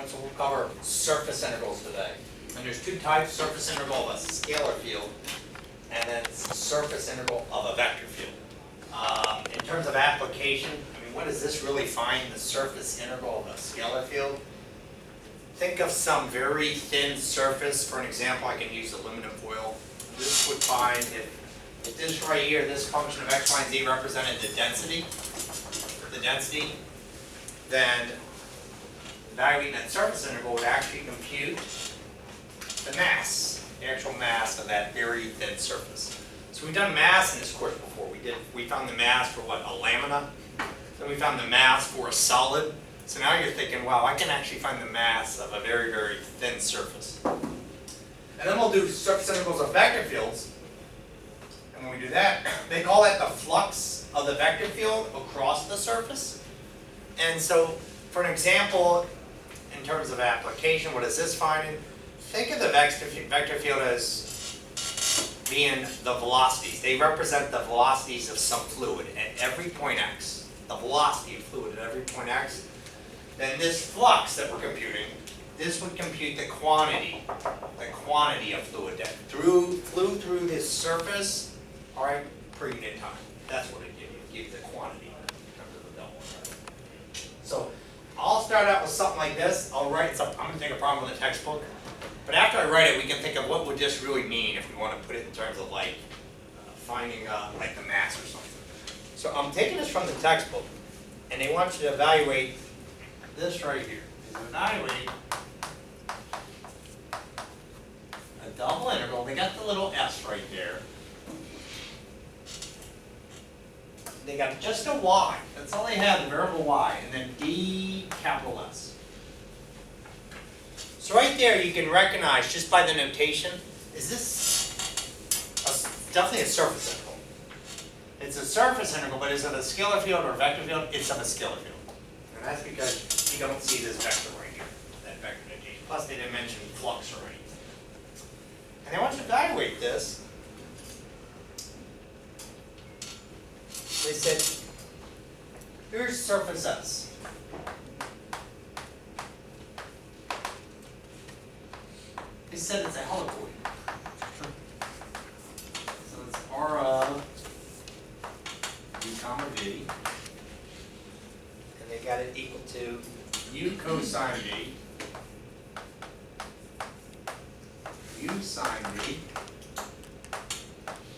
And so we'll cover surface integrals today. And there's two types, surface integral of a scalar field, and then surface integral of a vector field. In terms of application, I mean, what does this really find, the surface integral of a scalar field? Think of some very thin surface. For an example, I can use aluminum foil. This would find if this right here, this function of x, y, and z represented the density, then evaluating that surface integral would actually compute the mass, the actual mass of that very thin surface. So we've done mass in this course before. We found the mass for what, a lamina? Then we found the mass for a solid. So now you're thinking, wow, I can actually find the mass of a very, very thin surface. And then we'll do surface integrals of vector fields. And when we do that, they call that the flux of the vector field across the surface. And so, for an example, in terms of application, what is this finding? Think of the vector field as being the velocities. They represent the velocities of some fluid at every point x. The velocity of fluid at every point x. Then this flux that we're computing, this would compute the quantity of fluid that flew through this surface, all right, per unit time. That's what it gives you. It gives you the quantity in terms of the double. So I'll start out with something like this. I'll write something. I'm going to take a problem in the textbook. But after I write it, we can think of what would this really mean if we want to put it in terms of like finding like the mass or something. So I'm taking this from the textbook, and they want you to evaluate this right here. Evaluate a double integral. They got the little s right there. They got just a y. That's all they have, the variable y, and then d capital S. So right there you can recognize just by the notation, is this definitely a surface integral. It's a surface integral, but is it a scalar field or a vector field? It's of a scalar field. And that's because you don't see this vector right here, that vector notation. Plus they didn't mention flux or anything. And they want you to evaluate this. They said, here's surface S. They said it's a helicoid. So it's R of u comma v. And they got it equal to u cosine v, u sine v.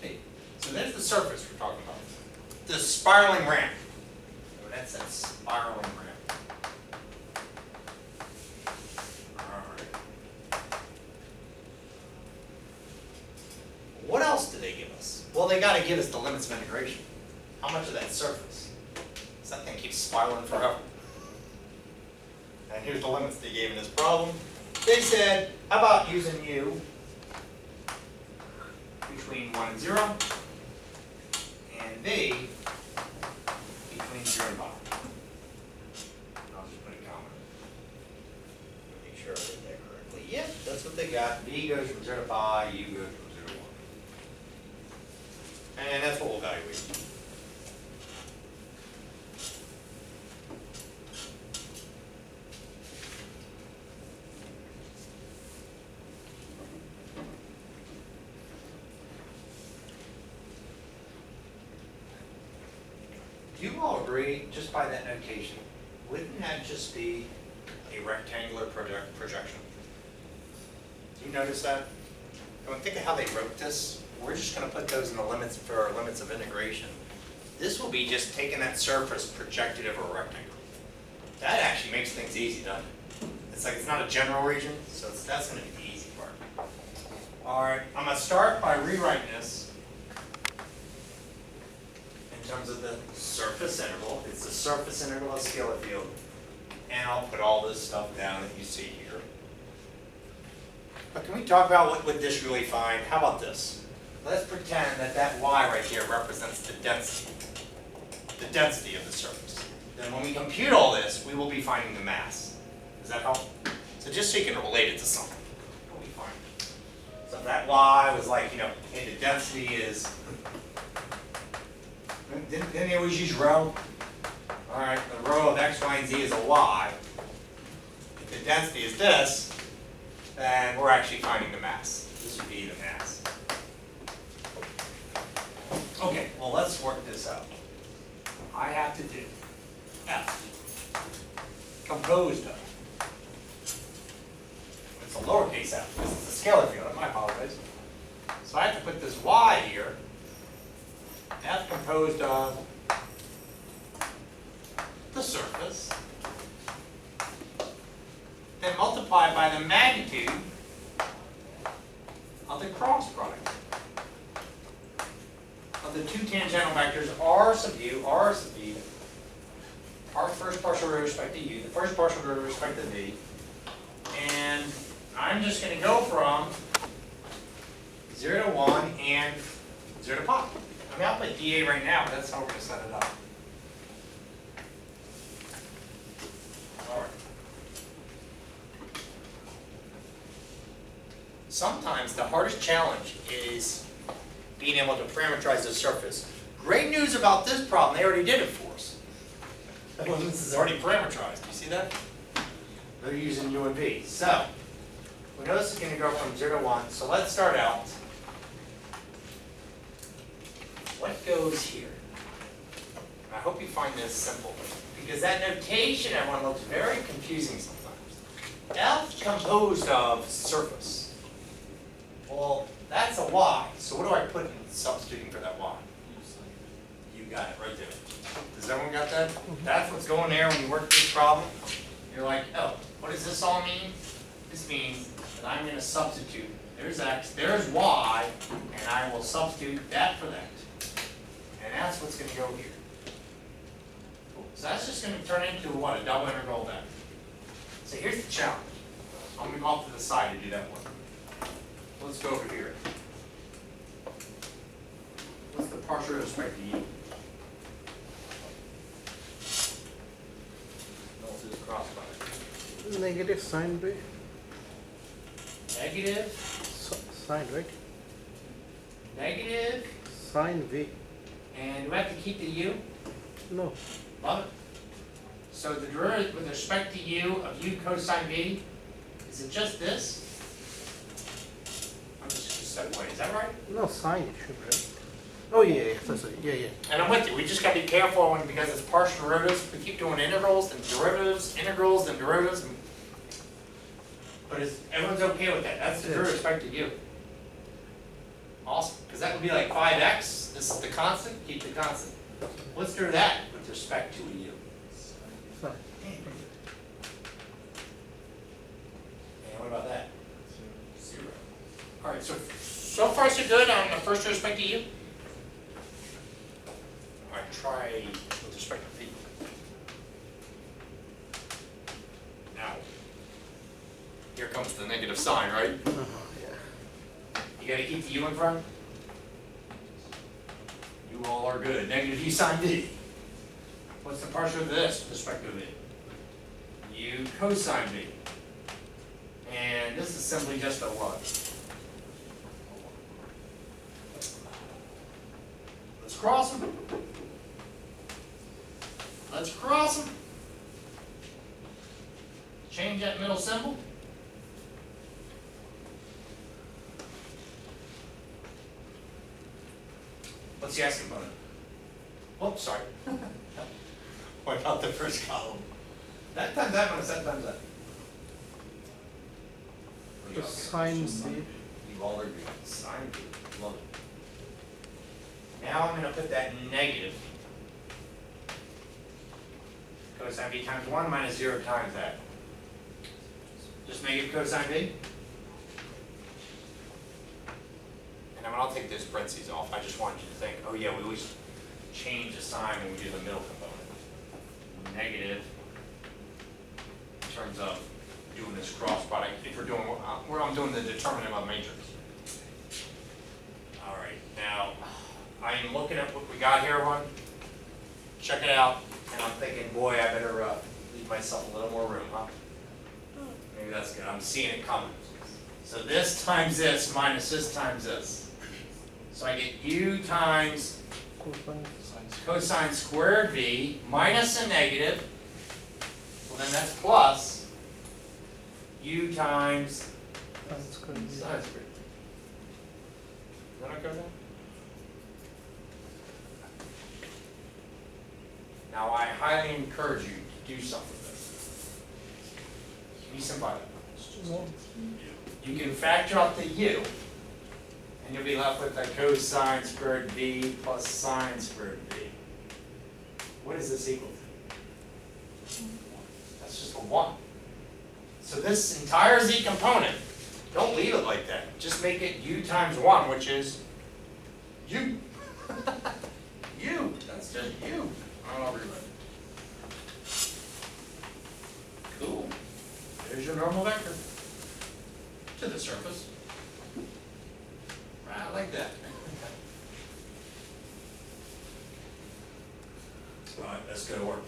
Hey, so there's the surface we're talking about. The spiraling ramp. So that's that spiraling ramp. Alright. What else do they give us? Well, they got to give us the limits of integration. How much of that surface? Because that thing keeps spiraling forever. And here's the limits they gave in this problem. They said, how about using u between 1 and 0, and v between 0 and pi. I'll just put a comma. Make sure I did that correctly. Yep, that's what they got. V goes from 0 to pi, u goes from 0 to 1. And that's what we'll evaluate. Do you all agree, just by that notation, wouldn't that just be a rectangular projection? Do you notice that? When think of how they wrote this, we're just going to put those in the limits for our limits of integration. This will be just taking that surface projected over a rectangle. That actually makes things easy, doesn't it? It's like it's not a general region, so that's going to be the easy part. All right, I'm going to start by rewriting this in terms of the surface integral. It's the surface integral of a scalar field. And I'll put all this stuff down that you see here. But can we talk about what would this really find? How about this? Let's pretend that that y right here represents the density of the surface. Then when we compute all this, we will be finding the mass. Does that help? So just so you can relate it to something, we'll be fine. So if that y was like, hey, the density is, didn't they always use rho? All right, the rho of x, y, and z is a y. If the density is this, then we're actually finding the mass. This would be the mass. Okay, well, let's work this out. I have to do F composed of. It's a lowercase f because it's a scalar field. I apologize. So I have to put this y here. F composed of the surface, then multiplied by the magnitude of the cross product of the two tangential vectors r sub u, r sub v, r first partial derivative with respect to u, the first partial derivative with respect to v, and I'm just going to go from 0 to 1 and 0 to pi. I mean, I'll put dA right now, but that's how we're going to set it up. All right. Sometimes the hardest challenge is being able to parameterize the surface. Great news about this problem, they already did it for us. This is already parameterized. Do you see that? They're using U and V. So, we know this is going to go from 0 to 1, so let's start out. What goes here? I hope you find this simple, because that notation, everyone, looks very confusing sometimes. F composed of surface. Well, that's a y, so what do I put in substituting for that y? You got it right there. Does everyone got that? That's what's going there when you work this problem. You're like, oh, what does this all mean? This means that I'm going to substitute. There's x, there's y, and I will substitute that for that. And that's what's going to go here. So that's just going to turn into what? A double integral of that. So here's the challenge. I'm going to go off to the side to do that one. Let's go over here. What's the partial with respect to u? Let's do the cross product. Negative sine v. Negative, Sine, right? negative, Sine v. and do we have to keep the u? No. Love it. So the derivative with respect to u of u cosine v, is it just this? I'm just going to step away, is that right? No, sine it should, right? Oh, yeah, sorry. Yeah. And I'm with you, we just got to be careful when, because it's partial derivatives, we keep doing integrals, then derivatives, integrals, then derivatives. But everyone's okay with that, that's the derivative with respect to u. Awesome, because that would be like 5x, this is the constant, keep the constant. Let's do that with respect to u. Sine. And what about that? 0. All right, so far so good on the first with respect to u. All right, try with respect to v. Now, here comes the negative sign, right? Yeah. You got to keep the u in front. You all are good. Negative u sine v. What's the partial of this with respect to v? U cosine v. And this is simply just a what? Let's cross them. Let's cross them. Change that middle symbol. What's the S component? Oops, sorry. What about the first column? That times that minus that times that. So sine v. You all agree. Sine v. Love it. Now I'm going to put that in negative. Cosine v times 1 minus 0 times that. Just negative cosine v. And I'll take those parentheses off. I just want you to think, oh yeah, we always change the sign when we do the middle component. Negative in terms of doing this cross product. If we're doing where I'm doing the determinant of a matrix. All right, now I am looking at what we got here, everyone. Check it out, and I'm thinking, boy, I better leave myself a little more room, huh? Maybe that's good. I'm seeing it coming. So this times this minus this times this. So I get u times cosine squared v minus a negative. Well, then that's plus u times Sine squared v. sine squared. Is that okay with that? Now, I highly encourage you to do something with this. Be simple. Well, You can factor out the u, and you'll be left with a cosine squared v plus sine squared v. What is this equal to? That's just a 1. So this entire z component, don't leave it like that. Just make it u times 1, which is u. U. That's just u. I'll rewrite it. Cool. There's your normal vector to the surface. Right, like that. Alright, let's go to work.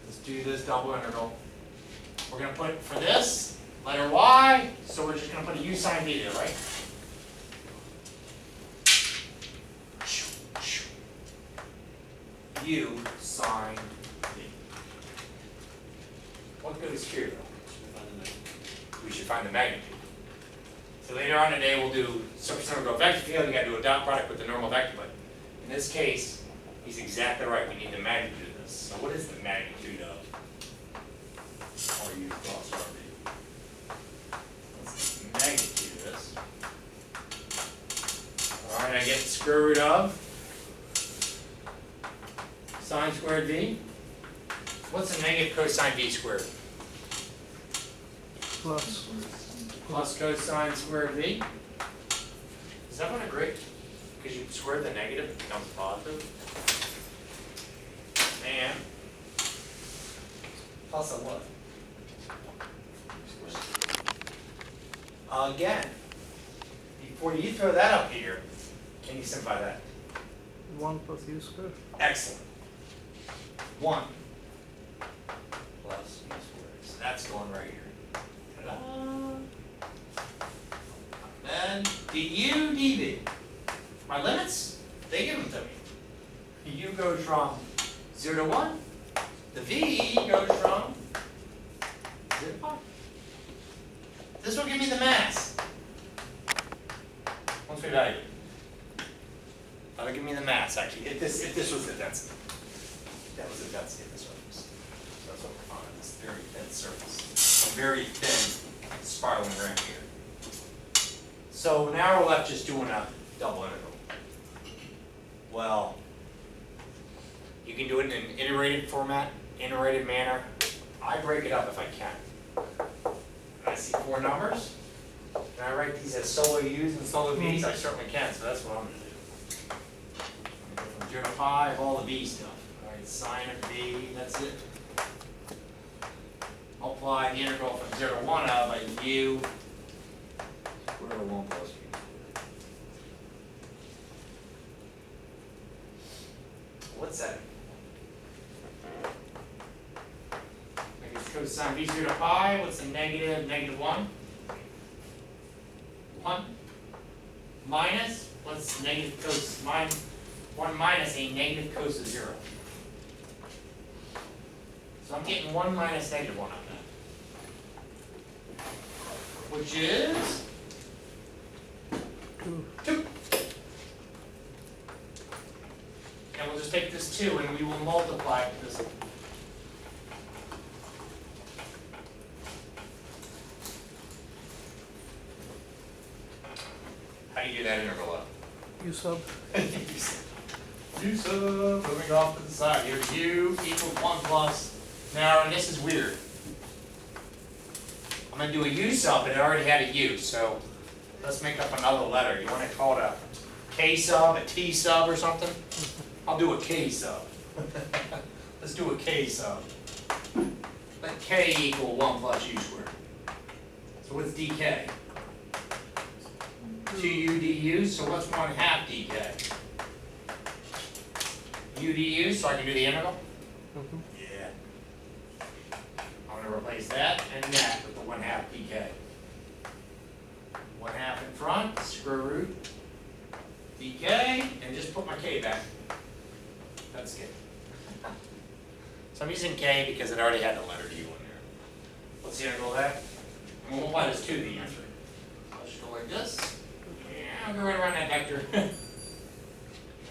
Let's do this double integral. We're going to put, for this, letter y, so we're just going to put a u sine v there, right? U sine v. What goes here, though? We should find the magnitude. So later on today, we'll do surface integral vector field. You got to do a dot product with the normal vector, but in this case, he's exactly right. We need the magnitude of this. So what is the magnitude of RU cross RV? What's the magnitude of this? All right, I get the square root of sine squared v. What's the negative cosine v squared? plus Plus cosine squared v. Is that one a great? Because you square the negative, it becomes positive. And plus a what? Again, before you throw that up here, can you simplify that? 1 plus u squared. Excellent. 1 plus u squared. So that's going right here. Ta-da. Then du dv. My limits, they give them to me. U goes from 0 to 1. The v goes from 0 to 5. This will give me the mass. Once we evaluate. That'll give me the mass, actually, if this was the density. That was the density of the surface. So that's what we're finding, this very thin surface. A very thin spiraling ring here. So now we're left just doing a double integral. Well, you can do it in an iterated format, iterated manner. I break it up if I can. I see 4 numbers. Can I write these as solo U's and solo V's? I certainly can, so that's what I'm going to do. I'm going to go from 0 to 5, all the V stuff. All right, sine of V, that's it. Multiply the integral from 0 to 1 of by U square root of 1 plus U. What's that? Negative cosine v 0 to pi. What's the negative? Negative 1. 1 minus. What's negative cos? 1 minus a negative cos of 0. So I'm getting 1 minus negative 1 on that, which is 2. And we'll just take this 2 and we will multiply it with this. How do you do that integral up? U sub. U sub, moving off to the side. Here's U equals 1 plus. Now, and this is weird. I'm going to do a U sub, but it already had a U, so let's make up another letter. You want to call it a K sub, a T sub, or something? I'll do a K sub. Let's do a K sub. Let K equal 1 plus U squared. So what's dk? 2u du, so what's 1/2 dk? U du, so I can do the integral? Yeah. I'm going to replace that and that with the 1/2 dk. 1/2 in front, square root dk, and just put my k back. That's good. So I'm using k because it already had the letter u in there. Let's What's the angle of that? And we'll apply this to the answer. Let's go like this. Yeah, I'll go right around that vector. And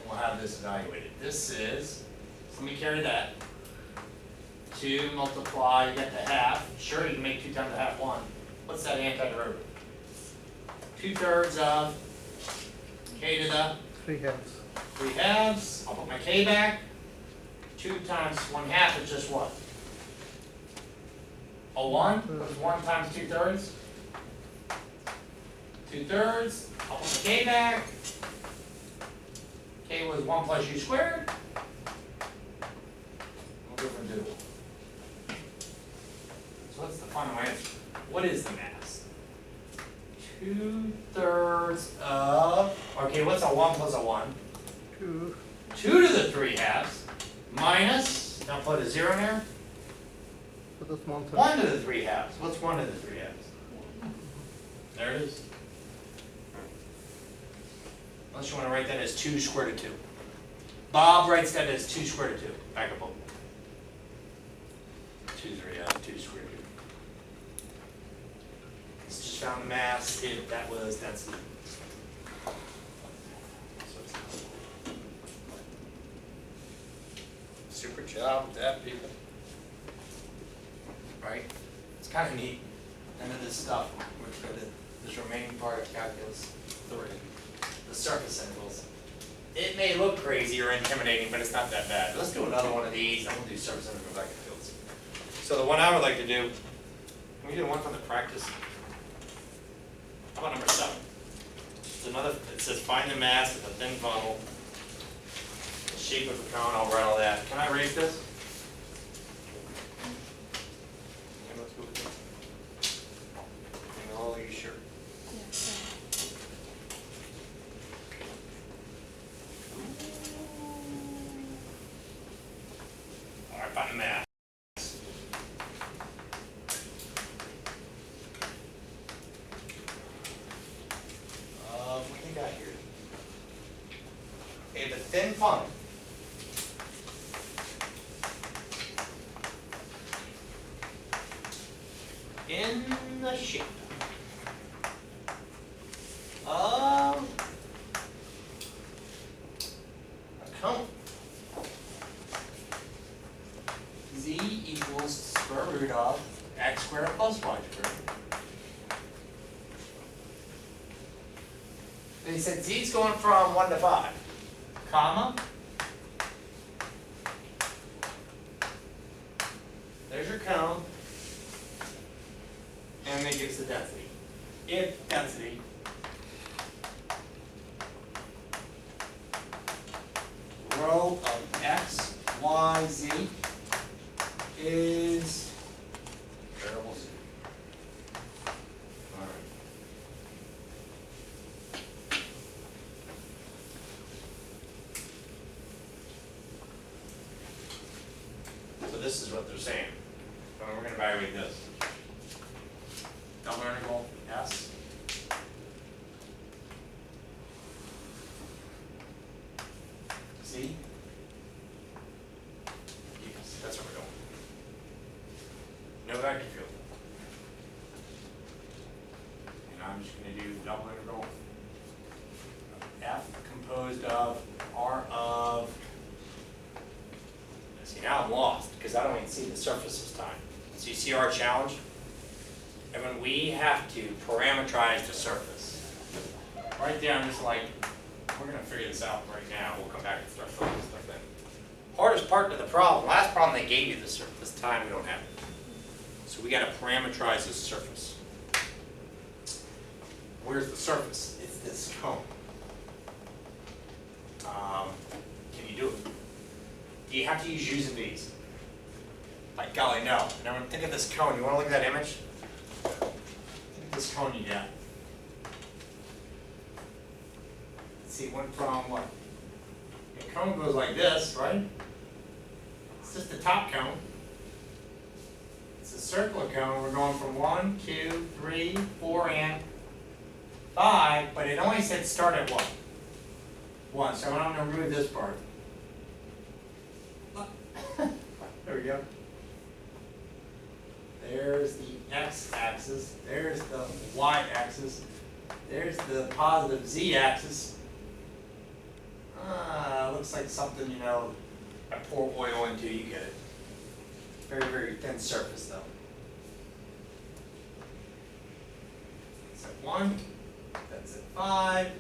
we'll have this evaluated. This is, so let me carry that. 2 multiply, you get the half. Sure, you can make 2 times the half 1. What's that antiderivative? 2/3 of k to the 3/2. 3/2. I'll put my k back. 2 times 1/2 is just what? A 1? What's 1 times 2/3? 2/3. I'll put my k back. K was 1 plus u squared. We'll go from 2. So what's the final answer? What is the mass? 2/3 of, okay, what's a 1 plus a 1? 2. 2 to the 3/2 minus, now put a 0 in there, For the small term. 1 to the 3/2. What's 1 to the 3/2? There it is. Unless you want to write that as 2 square root of 2. Bob writes that as 2 square root of 2. Back up. 2 2 square root of 2. Let's just found the mass if that was density. Super job with that, people. Right? It's kind of neat. None of this stuff. We're going to this remaining part of calculus 3, the surface integrals. It may look crazy or intimidating, but it's not that bad. Let's do another one of these, and we'll do surface integral vector fields. So the one I would like to do, can we do one from the practice? How about number 7? It's another. It says find the mass of a thin funnel. The shape of the cone. I'll write all that. Can I erase this? Okay, let's go with this. And are you sure? All right, find the mass. What do you got here? Okay, the thin funnel. In the shape of a cone. Z equals square root of x squared plus y squared. They said z is going from 1 to 5, comma. There's your cone. And then gives the density. If density rho of x, y, z is variable z. All right. So this is what they're saying. We're going to evaluate this. Double integral S. See? Yes, that's what we're doing. No vector field. And I'm just going to do double integral of F composed of R of. See, now I'm lost because I don't even see the surface this time. So you see our challenge? And when we have to parameterize the surface, right there, I'm just like, we're going to figure this out right now. We'll come back and start filling this stuff in. Hardest part of the problem, last problem they gave you the surface. This time we don't have it. So we got to parameterize this surface. Where's the surface? It's this cone. Can you do it? Do you have to use U's and V's? Like, golly, no. Now think of this cone. You want to look at that image? This cone you got. Let's see, it went from what? The cone goes like this, right? It's just the top cone. It's a circular cone. We're going from 1, 2, 3, 4, and 5, but it only said start at what? 1. So I'm going to remove this part. There we go. There there's the x-axis, there's the y-axis, there's the positive z-axis. Looks like something, you know, I pour oil into, you get it. Very, very thin surface though. That's at 1, that's at 5.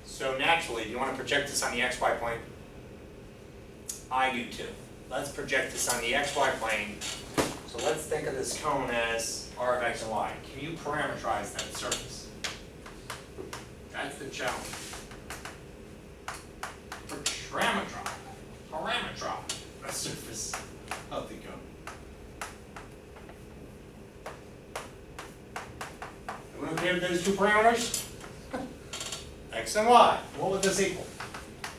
So naturally, do you want to project this on the xy plane? I do too. Let's project this on the xy plane. So let's think of this cone as r of x and y. Can you parameterize that surface? That's the challenge. Parameterize the surface of the cone. Are we okay with those two parameters? X and y. What would this equal?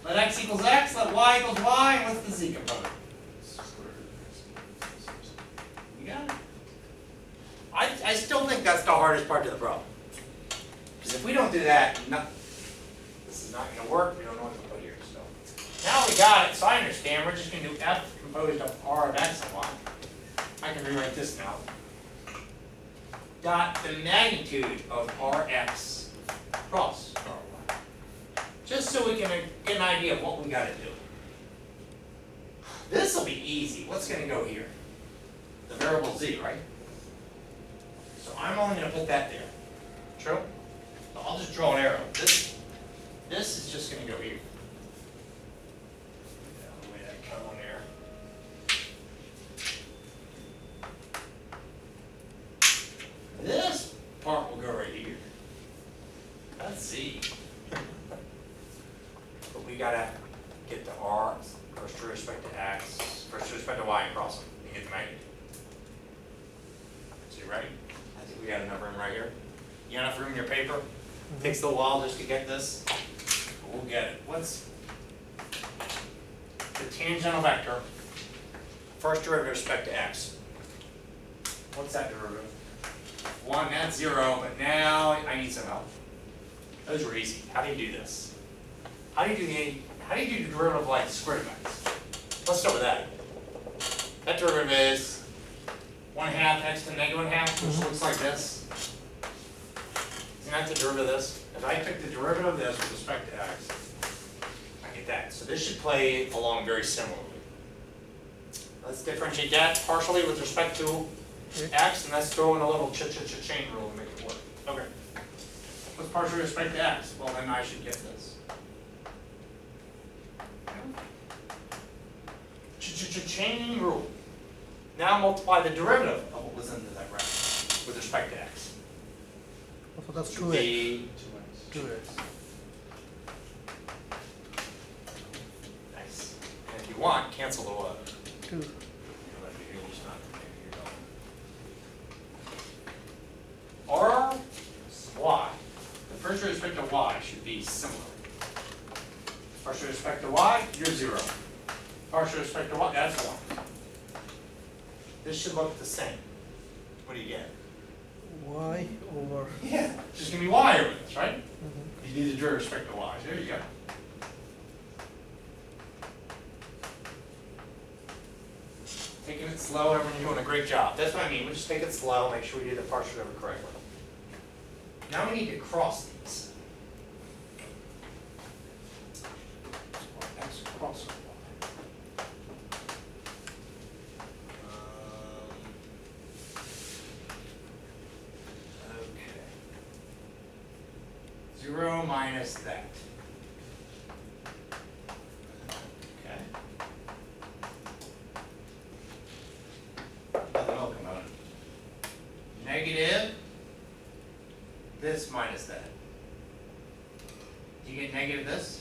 Let x equals x, let y equals y, and what's the z component? You got it? I still think that's the hardest part of the problem. Because if we don't do that, this is not going to work. We don't know what to put here. So now we got it. So I understand. We're just going to do f composed of r of x and y. I can rewrite this now. Dot the magnitude of rx cross ry. Just so we can get an idea of what we got to do. This will be easy. What's going to go here? The variable z, right? So I'm only going to put that there. True? So I'll just draw an arrow. This is just going to go here. Get out of the way that cone there. This part will go right here. That's z. But we gotta get to r first with respect to x, first with respect to y, and cross them and get the magnitude. So you ready? I think we got enough room right here. You got enough room in your paper? Takes a little while just to get this. But we'll get it. What's the tangential vector? First derivative with respect to x. What's that derivative? 1, that's 0, but now I need some help. Those were easy. How do you do this? How do you do the derivative of like square root of x? Let's start with that. That derivative is 1/2 x to the negative 1/2, which looks like this. Isn't that the derivative of this? If I took the derivative of this with respect to x, I get that. So this should play along very similarly. Let's differentiate that partially with respect to x, and let's throw in a little chain rule to make it work. Okay. What's partially with respect to x? Well, then I should get this. Chain rule. Now multiply the derivative of what was in that bracket with respect to x. So that's Should 2x. be 2x. Nice. And if you want, cancel the what? 2. R y. The first with respect to y should be similar. First with respect to y, you're 0. First with respect to y, that's 1. This should look the same. What do you get? Y over. Yeah, it's just going to be y over this, right? Mhm. You need to draw with respect to y. There you go. Taking it slow, everyone's doing a great job. That's what I mean. We'll just take it slow, make sure we do the partial derivative correctly. Now we need to cross these. X cross y. Okay. 0 minus that. Okay. Nothing will come out. Negative this minus that. Do you get negative this?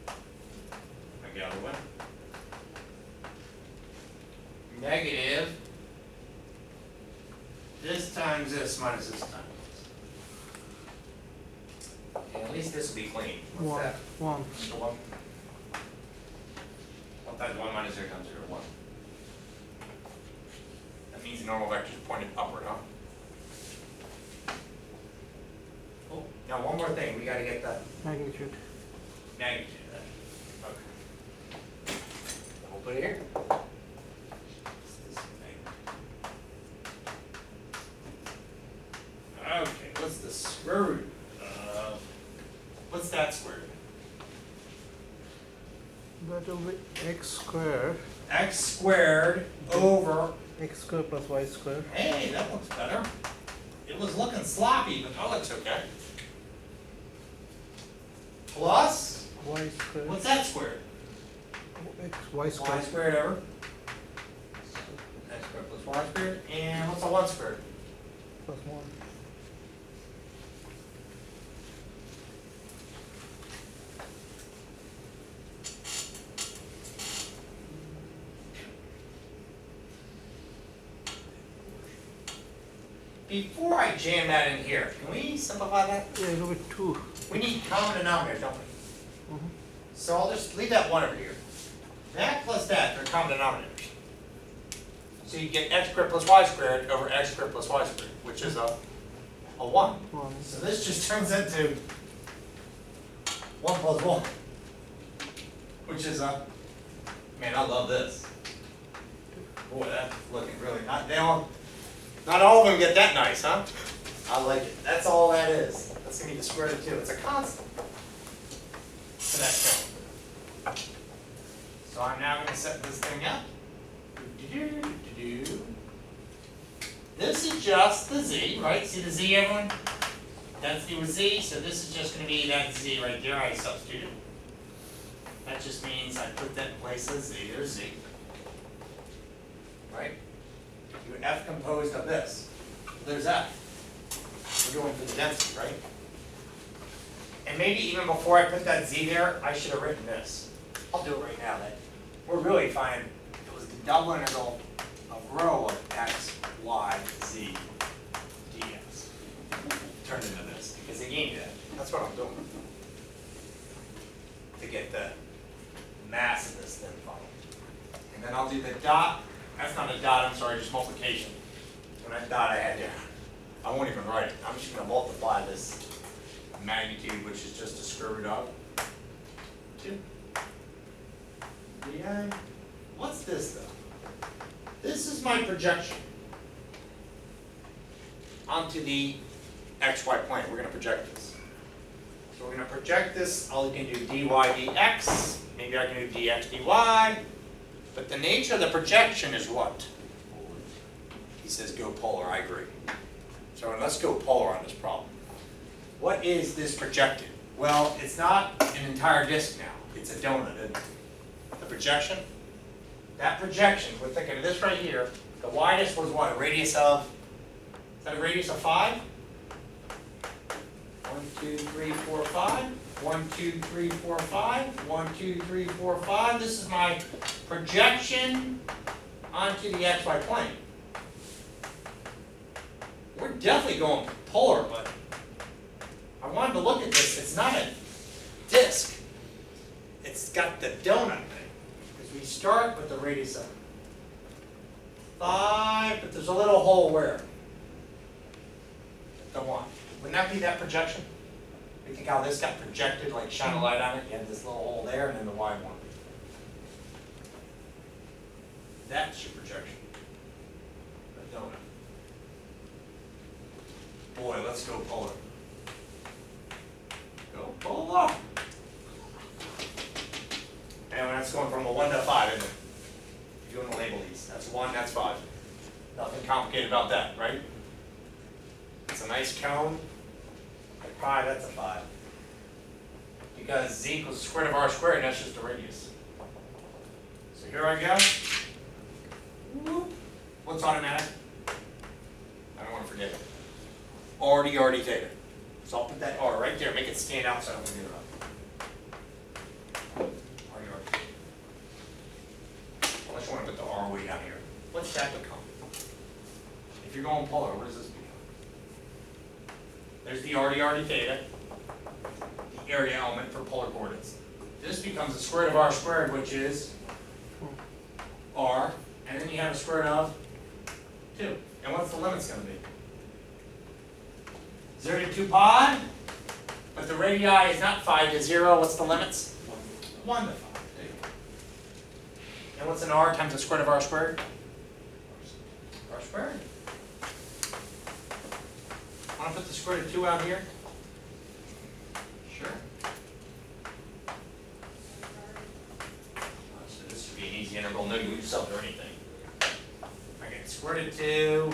I get other one. Negative this times this minus this times this. And at least this will be clean. What's 1. that? 1. Just a 1. 1 times 1 minus 0 times 0, 1. That means the normal vector is pointed upward, huh? Oh, now one more thing. We got to get the Magnitude. magnitude of that. Okay. We'll put it here. This is that will be x square. X squared over, X square plus y square. hey, that looks better. It was looking sloppy, but that looks okay. Plus, Y square. what's that squared? X, y square. Y squared over. X squared plus y squared, and what's a 1 squared? Plus 1. Before I jam that in here, can we simplify that? Yeah, it will be 2. We need common denominators, don't we? Mhm. So I'll just leave that 1 over here. That plus that, they're common denominators. So you get x squared plus y squared over x squared plus y squared, which is a 1. 1. So this just turns into 1 plus 1, which is a, man, I love this. Boy, that's looking really, not all of them get that nice, huh? I like it. That's all that is. That's gonna be the square root of 2. It's a constant for that term. So I'm now gonna set this thing up. This is just the z, right? See the z, everyone? Density with z, so this is just gonna be that z right there I substituted. That just means I put that in place of z, there's z. Right? You f composed of this. There's f. We're going for the density, right? And maybe even before I put that z there, I should have written this. I'll do it right now. That we're really finding it was the double integral of rho of x, y, z, dx. Turned into this because they gave me that. That's what I'm doing. To get the mass of this thin funnel. And then I'll do the dot. That's not a dot, I'm sorry, just multiplication. When that dot I had there, I won't even write it. I'm just gonna multiply this magnitude, which is just a square root of 2. Yeah. What's this though? This is my projection onto the xy plane. We're gonna project this. So we're gonna project this, I can do dy dx, maybe I can do dx dy. But the nature of the projection is what? He says go polar, I agree. So let's go polar on this problem. What is this projected? Well, it's not an entire disk now. It's a donut, isn't it? The projection? That projection, we're thinking of this right here, the widest was what? A radius of, is that a radius of 5? 1, 2, 3, 4, 5. 1, 2, 3, 4, 5. 1, 2, 3, 4, 5. This is my projection onto the xy plane. We're definitely going polar, but I wanted to look at this. It's not a disk. It's got the donut thing. Because we start with the radius of 5, but there's a little hole where? The 1. Wouldn't that be that projection? You think how this got projected, like shine a light on it, you had this little hole there and then the wide one. That's your projection. The donut. Boy, let's go polar. Go polar. And that's going from a 1 to 5, isn't it? If you want to label these. That's 1, that's 5. Nothing complicated about that, right? It's a nice cone. 5, that's a 5. Because z equals the square root of r squared, and that's just the radius. So here I go. Whoop. What's automatic? I don't want to forget it. RD theta. So I'll put that R right there, make it stand out so I don't forget about it. RD. Unless you want to put the R way down here. What's that become? If you're going polar, what does this become? There's the RD theta, the area element for polar coordinates. This becomes the square root of r squared, which is r, and then you have a square root of 2. And what's the limits going to be? 0 to 2 pi, but the radii is not 5 to 0. What's the limits? 1 to 5. There you go. And what's an r times the square root of r squared? R squared. Want to put the square root of 2 out here? Sure. square root of 2, you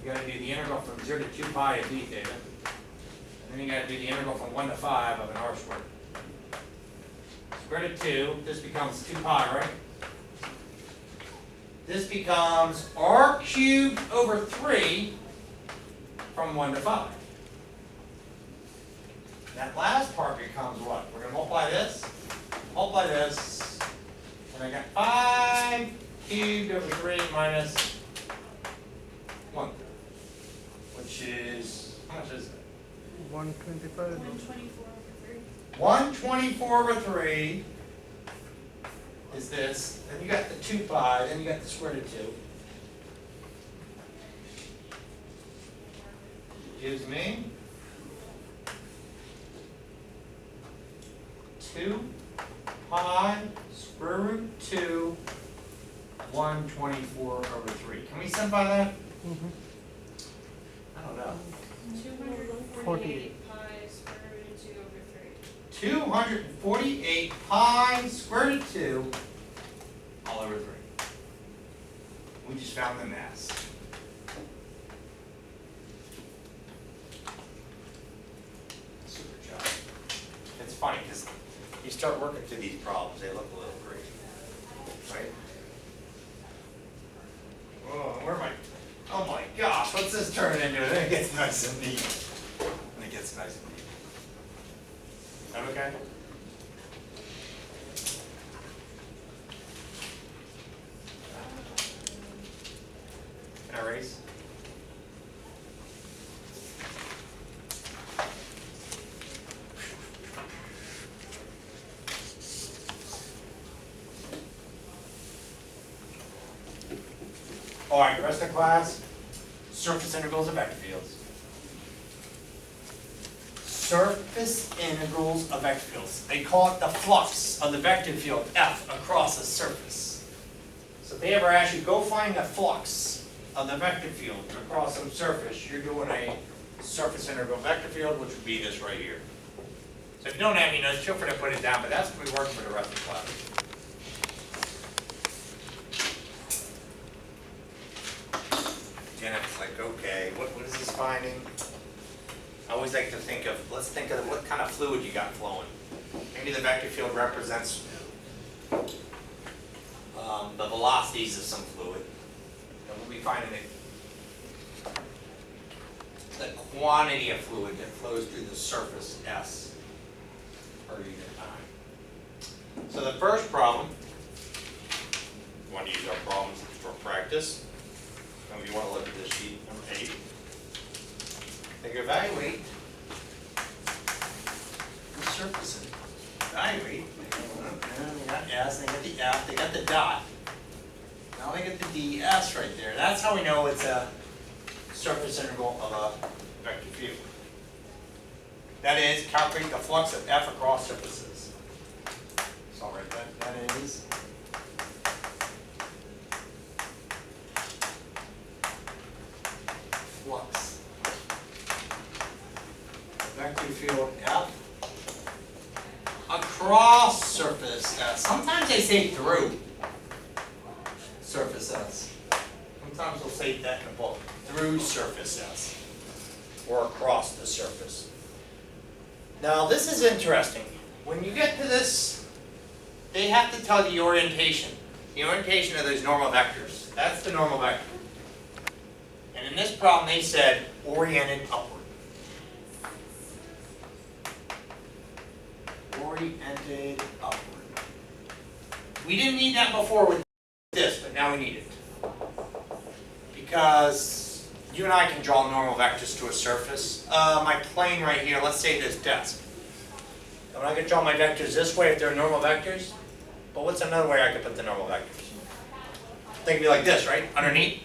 gotta do the integral from 0 to 2 pi of d theta. And then you gotta do the integral from 1 to 5 of an r squared. Square root of 2, this becomes 2 pi, right? This becomes r cubed over 3 from 1 to 5. That last part becomes what? We're going to multiply this, and I got 5 cubed over 3 minus 1, which is, how much is it? 125. 124 over 3 is this. Then you got the 2 pi, then you got the square root of 2. Gives me 2 pi square root 2 124 over 3. Can we simplify that? I don't know. 248 pi square root of 2 over 3. 248 pi square root of 2 all over 3. We just found the mass. Super job. It's funny because you start working through these problems, they look a little crazy, right? Oh, where am I? Oh my gosh, what's this turn into? Then it gets nice and neat. And it gets nice and neat. That okay? Can I erase? All right, the rest of the class, surface integrals of vector fields. Surface integrals of vector fields. They call it the flux of the vector field F across a surface. So if they ever ask you, go find the flux of the vector field across some surface, you're doing a surface integral vector field, which would be this right here. So if you don't have any notes, feel free to put it down, but that's what we work for the rest of the class. It's like, okay, what is this finding? I always like to think of, let's think of what kind of fluid you got flowing. Maybe the vector field represents the velocities of some fluid. And we'll be finding the quantity of fluid that flows through the surface S per unit time. So the first problem, we want to use our problems for practice. And we want to look at this sheet, number 8. They can evaluate the surface. Evaluate. They got S, they got the F, they got the dot. Now they got the DS right there. That's how we know it's a surface integral of a vector field. That is, calculate the flux of F across surfaces. So I'll write that is flux. Vector field F across surface S. Sometimes they say through surface S. Sometimes they'll say that in the book. Through surface S. Or across the surface. Now this is interesting. When you get to this, they have to tell the orientation. The orientation of those normal vectors. That's the normal vector. And in this problem, they said oriented upward. Oriented upward. We didn't need that before with this, but now we need it. Because you and I can draw normal vectors to a surface. My plane right here, let's say this desk. And I can draw my vectors this way if they're normal vectors. But what's another way I could put the normal vectors? They can be like this, right? Underneath.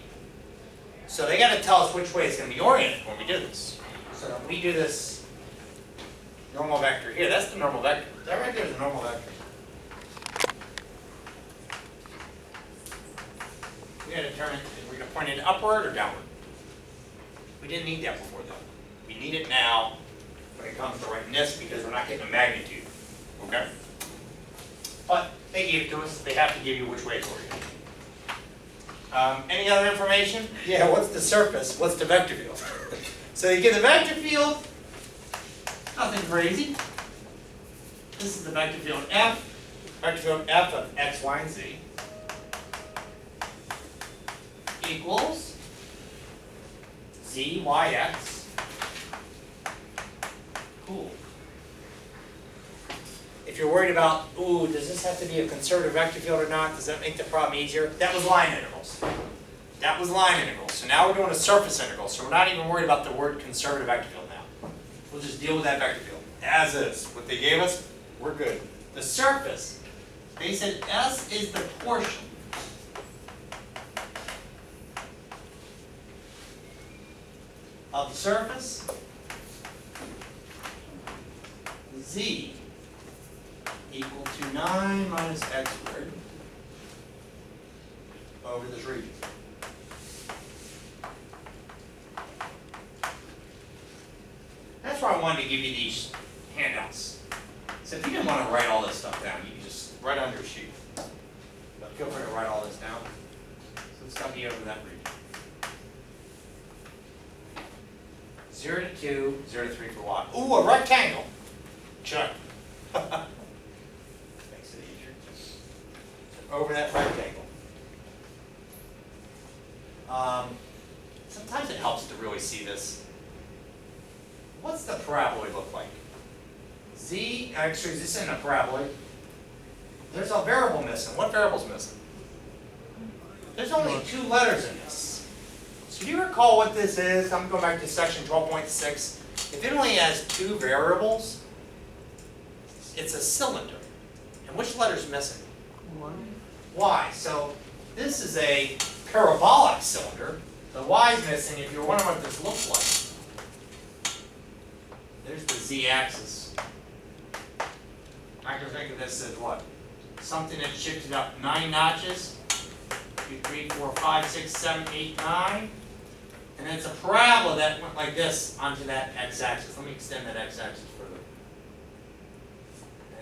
So they got to tell us which way it's going to be oriented when we do this. So when we do this normal vector here, that's the normal vector. That right there is a normal vector. We got to determine if we're going to point it upward or downward. We didn't need that before though. We need it now when it comes to writing this because we're not getting a magnitude. Okay? But they gave it to us. They have to give you which way it's oriented. Any other information? Yeah, what's the surface? What's the vector field? So you get the vector field, nothing crazy. This is the vector field F, vector field F of x, y, and z equals z, y, x. Cool. If you're worried about, ooh, does this have to be a conservative vector field or not? Does that make the problem easier? That was line integrals. That was line integrals. So now we're doing a surface integral. So we're not even worried about the word conservative vector field now. We'll just deal with that vector field as is. What they gave us, we're good. The surface, they said S is the portion of the surface Z equal to 9 minus x squared over this region. That's why I wanted to give you these handouts. So if you didn't want to write all this stuff down, you can just write on your sheet. But feel free to write all this down. So it's going to be over that region. 0 to 2, 0 to 3 for y. Ooh, a rectangle. Check. Makes it easier. Over that rectangle. Sometimes it helps to really see this. What's the paraboloid look like? Z, actually, this isn't a paraboloid. There's a variable missing. What variable's missing? There's only 2 letters in this. So do you recall what this is? I'm going back to section 12.6. If it only has 2 variables, it's a cylinder. And which letter's missing? Y. So this is a parabolic cylinder. The Y's missing. If you're wondering what this looks like, there's the Z-axis. I can think of this as what? Something that shifted up 9 notches. 2, 3, 4, 5, 6, 7, 8, 9. And it's a parabola that went like this onto that x-axis. Let me extend that x-axis further.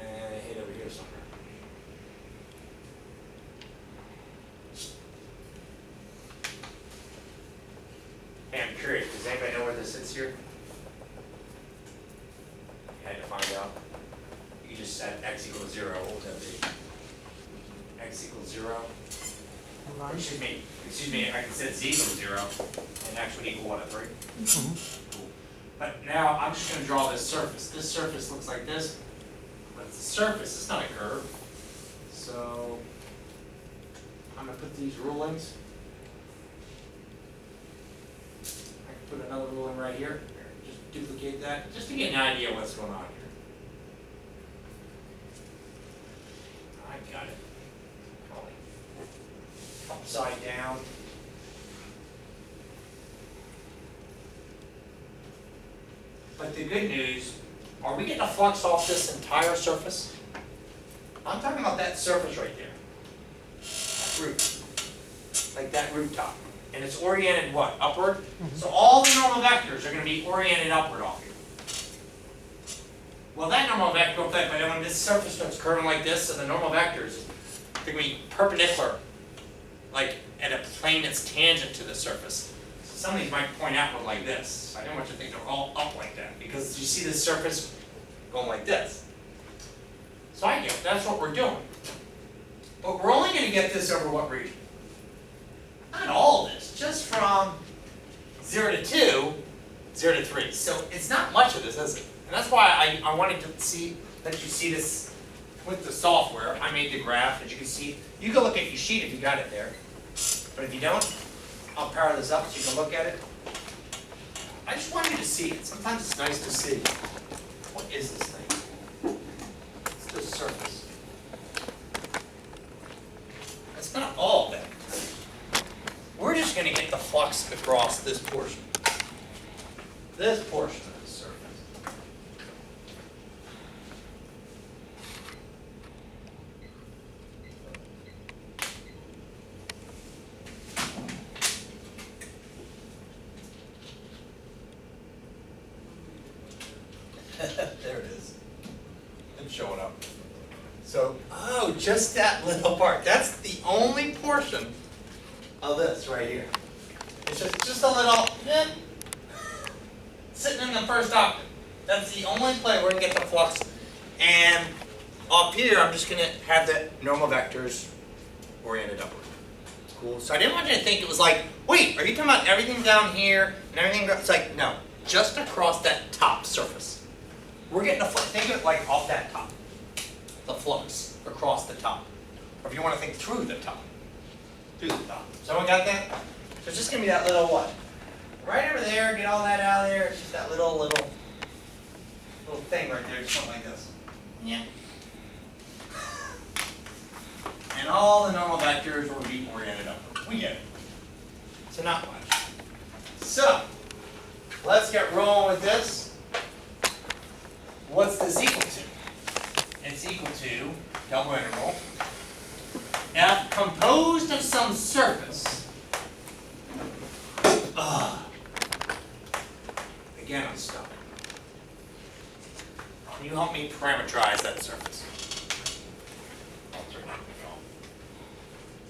And hit over here somewhere. Hey, I'm curious, does anybody know where this sits here? You had to find out. You just said x equals 0. What would that be? X equals 0. Excuse me, I can set z equals 0, and x would equal what, a 3? Cool. But now I'm just going to draw this surface. This surface looks like this, but it's a surface, it's not a curve. So I'm going to put these rulings. I can put another ruling right here. Just duplicate that, just to get an idea of what's going on here. I got it. Upside down. But the good news, are we getting a flux off this entire surface? I'm talking about that surface right there. That roof. Like that rooftop. And it's oriented what? Upward? So all the normal vectors are going to be oriented upward off here. Well, that normal vector will fit, but when this surface starts curving like this, so the normal vectors, they're going to be perpendicular, like at a plane that's tangent to the surface. So some of these might point outward like this. I don't want you to think they're all up like that, because you see this surface going like this. So I get that's what we're doing. But we're only going to get this over what region? Not all of this, just from 0 to 2, 0 to 3. So it's not much of this, is it? And that's why I wanted to let you see this with the software. I made the graph, as you can see. You can look at your sheet if you got it there. But if you don't, I'll power this up so you can look at it. I just want you to see it. Sometimes it's nice to see. What is this thing? It's the surface. It's not all of it. We're just going to get the flux across this portion. This portion of the surface. There it is. It's showing up. So, oh, just that little part. That's the only portion of this right here. It's just a little, sitting in the first octave. That's the only place we're gonna get the flux. And up here, I'm just gonna have the normal vectors oriented upward. Cool. So I didn't want you to think it was like, wait, are you talking about everything down here and everything? It's like, no, just across that top surface. We're getting a flux. Think of it like off that top. The flux across the top. Or if you want to think through the top. Through the top. Someone got that? So it's just gonna be that little what? Right over there, get all that out of there. It's just that little thing right there, something like this. Yeah. And all the normal vectors will be oriented upward. We get it. So not much. So, let's get rolling with this. What's this equal to? It's equal to double integral f composed of some surface. Again, I'm stuck. Can you help me parameterize that surface?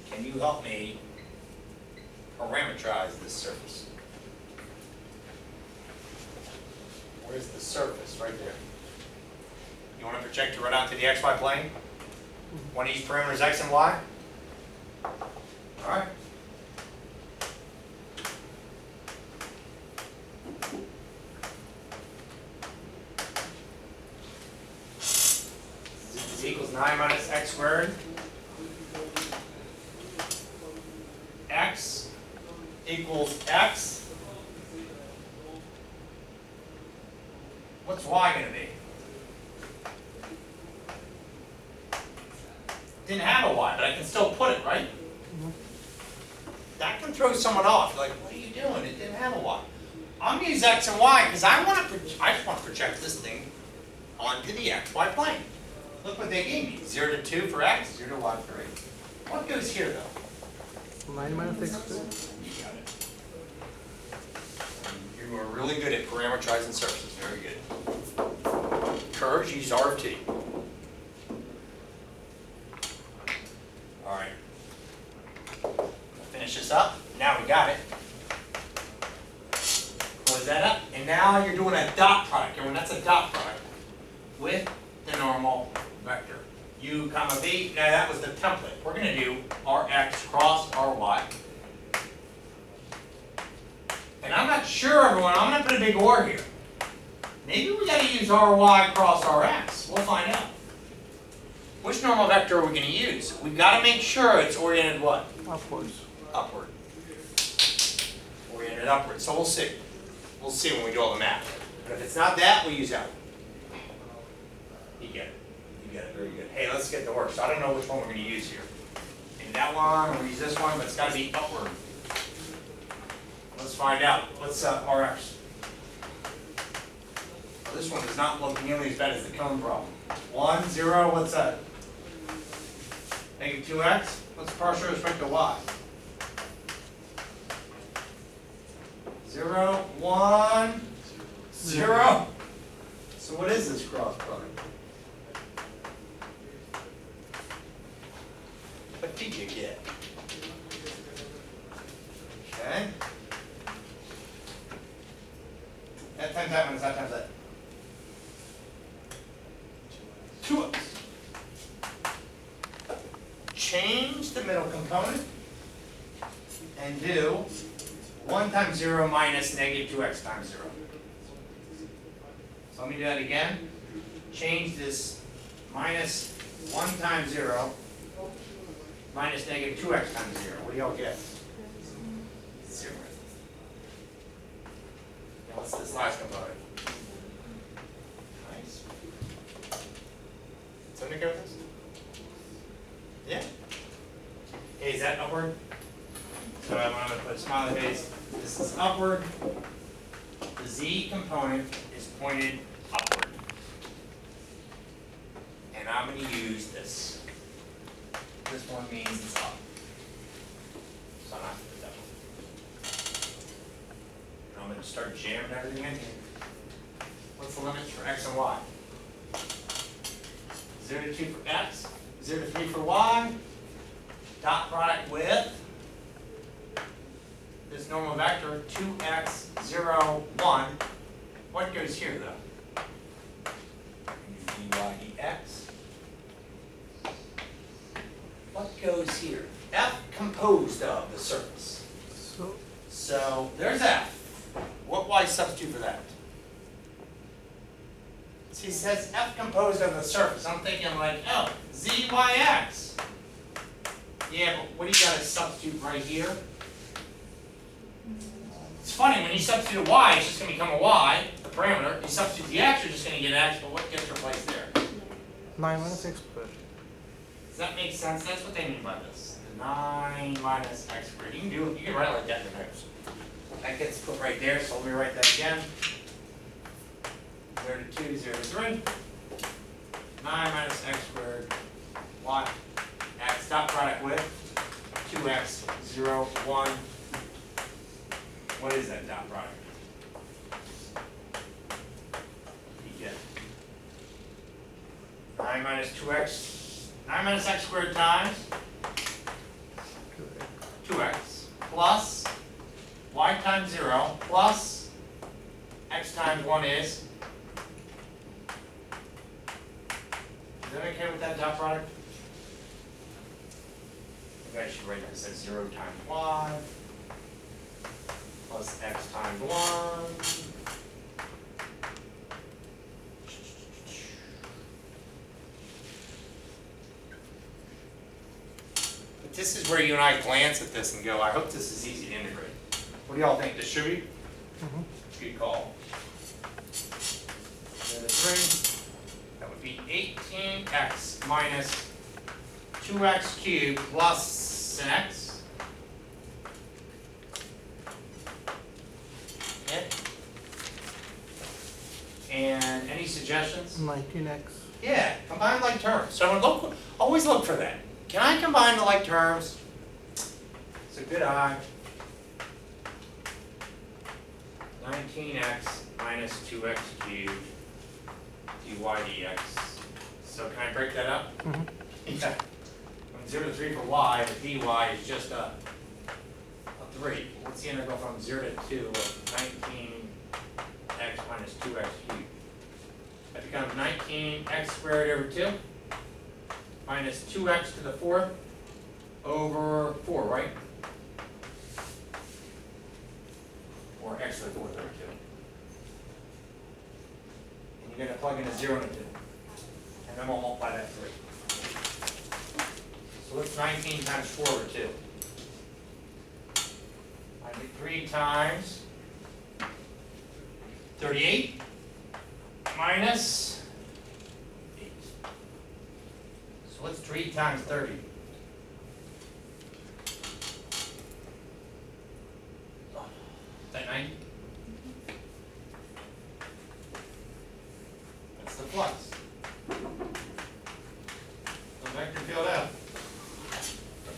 Can you help me parameterize this surface? Where's the surface? Right there. You want to project it right onto the xy plane? One of these parameters x and y? Alright. Z equals 9 minus x squared. X equals x. What's y going to be? Didn't have a y, but I can still put it, right? That can throw someone off. Like, what are you doing? It didn't have a y. I'm going to use x and y because I just want to project this thing onto the xy plane. Look what they gave me. 0 to 2 for x, 0 to y for 8. What goes here, though? 9 minus x squared. You got it. You are really good at parameterizing surfaces. Very good. Curves, use R of t. All right. Finish this up. Now we got it. Close that up. And now you're doing a dot product. Everyone, that's a dot product with the normal vector. U comma v. Now that was the template. We're going to do Rx cross Ry. And I'm not sure, everyone. I'm going to put a big or here. Maybe we got to use Ry cross Rx. We'll find out. Which normal vector are we going to use? We've got to make sure it's oriented what? Upwards. Upward. Oriented upward. So we'll see. We'll see when we do all the math. But if it's not that, we use that one. You get it. You get it. Very good. Hey, let's get to work. So I don't know which one we're going to use here. Maybe that one, or use this one, but it's got to be upward. Let's find out. What's Rx? Oh, this one does not look nearly as bad as the cone problem. 1, 0, what's that? Negative 2x? What's partial with respect to y? 0, 1, 0. So what is this cross product? What did you get? Okay. That times that one is that times that. 2x. Change the middle component and do 1 times 0 minus negative 2x times 0. So let me do that again. Change this minus 1 times 0 minus negative 2x times 0. What do y'all get? 0. Now what's this last component? Nice. Somebody go with this? Yeah? Hey, is that upward? So I'm going to put a smiley face. This is upward. The z component is pointed upward. And I'm going to use this. This one means it's up. So I'm not going to put that one. And I'm going to start jamming everything in here. What's the limits for x and y? 0 to 2 for x, 0 to 3 for y. Dot product with normal vector, 2x, 0, 1. What goes here though? dy dx. What goes here? F composed of the surface. So, So there's F. What y substitute for that? See, it says F composed of the surface. I'm thinking like, oh, z, y, x. Yeah, but what do you got to substitute right here? It's funny, when you substitute a y, it's just going to become a y, the parameter. You substitute the x, you're just going to get x, but what gets replaced there? 9 minus x squared. Does that make sense? That's what they mean by this. 9 minus x squared. You can do it, you can write it like that in your notes. That gets put right there, so let me write that again. 0 to 2, 0 to 3. 9 minus x squared, y, x, dot product with 2x, 0, 1. What is that dot product? You get 9 minus 2x, 9 minus x squared times 2x plus y times 0 plus x times 1 is. Is that okay with that dot product? Maybe I should write this as 0 times y plus x times 1. But this is where you and I glance at this and go, I hope this is easy to integrate. What do y'all think? This should be? Good call. Then the 3, that would be 18x minus 2x cubed plus an x. Okay. And any suggestions? 19x. Yeah, combine like terms. So look, always look for that. Can I combine the like terms? It's a good eye. 19x minus 2x cubed dy dx. So can I break that up? Yeah. From 0 to 3 for y, the dy is just a 3. What's the integral from 0 to 2 of 19x minus 2x cubed? That becomes 19x squared over 2 minus 2x to the 4th over 4, right? Or x to the 4th over 2. And you're going to plug in a 0 and a 2. And then we'll multiply that 3. So what's 19 times 4 over 2? I get 3 times 38 minus 8. So what's 3 times 30? Is that 90? That's the flux. The vector field F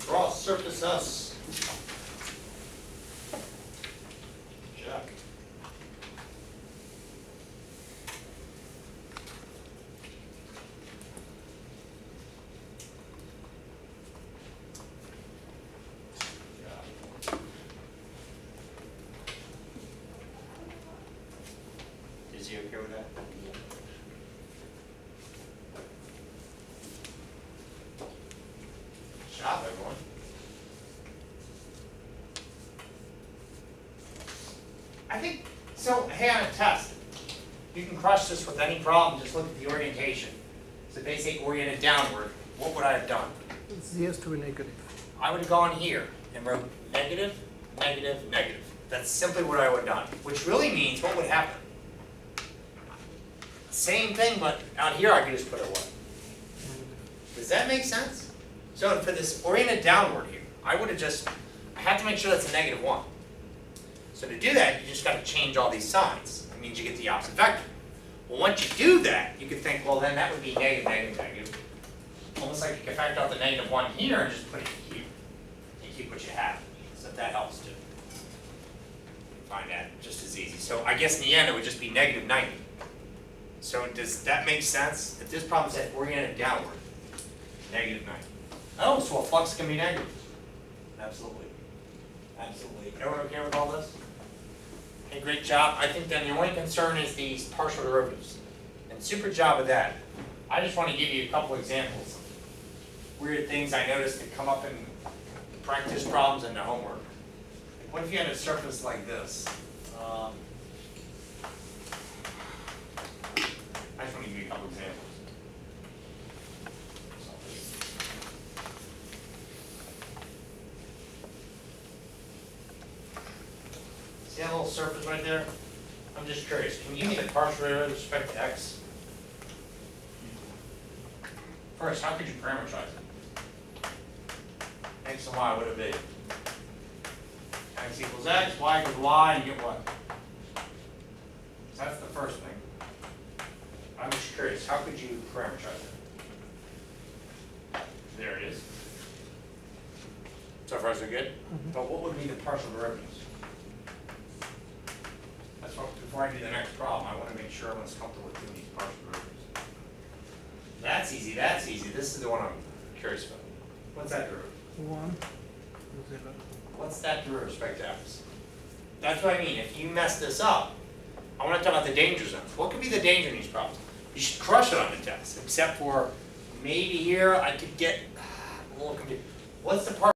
across surface S. Check. Is he okay with that? Shop, everyone. I think, so, hey, on a test, you can crush this with any problem, just look at the orientation. So if they say oriented downward, what would I have done? Z has to be negative. I would have gone here and wrote negative, negative, negative. That's simply what I would have done, which really means what would happen? Same thing, but out here I could just put a what? Does that make sense? So for this oriented downward here, I would have just, I have to make sure that's a negative 1. So to do that, you just got to change all these signs. That means you get the opposite vector. Well, once you do that, you could think, well, then that would be negative, negative, negative. Almost like you can factor out the negative 1 here and just put it here. You keep what you have. So that helps too. Find that just as easy. So I guess in the end, it would just be negative 90. So does that make sense? If this problem said oriented downward, negative 90. Oh, so a flux can be negative. Absolutely. Absolutely. Everyone okay with all this? Okay, great job. I think then the only concern is these partial derivatives. And super job with that. I just want to give you a couple examples of weird things I noticed that come up in practice problems and the homework. What if you had a surface like this? I just want to give you a couple examples. See that little surface right there? I'm just curious, can you give me the partial derivative with respect to x? First, how could you parameterize it? X and y, what would it be? X equals x, y equals y, and you get what? So that's the first thing. I'm just curious, how could you parameterize it? There it is. So far so good? But what would be the partial derivatives? That's what, before I do the next problem, I want to make sure everyone's comfortable with doing these partial derivatives. That's easy, that's easy. This is the one I'm curious about. What's that derivative? 1, 0. What's that derivative with respect to x? That's what I mean. If you mess this up, I want to talk about the danger zones. What could be the danger in these problems? You should crush it on the test, except for maybe here I could get a little confused. What's the partial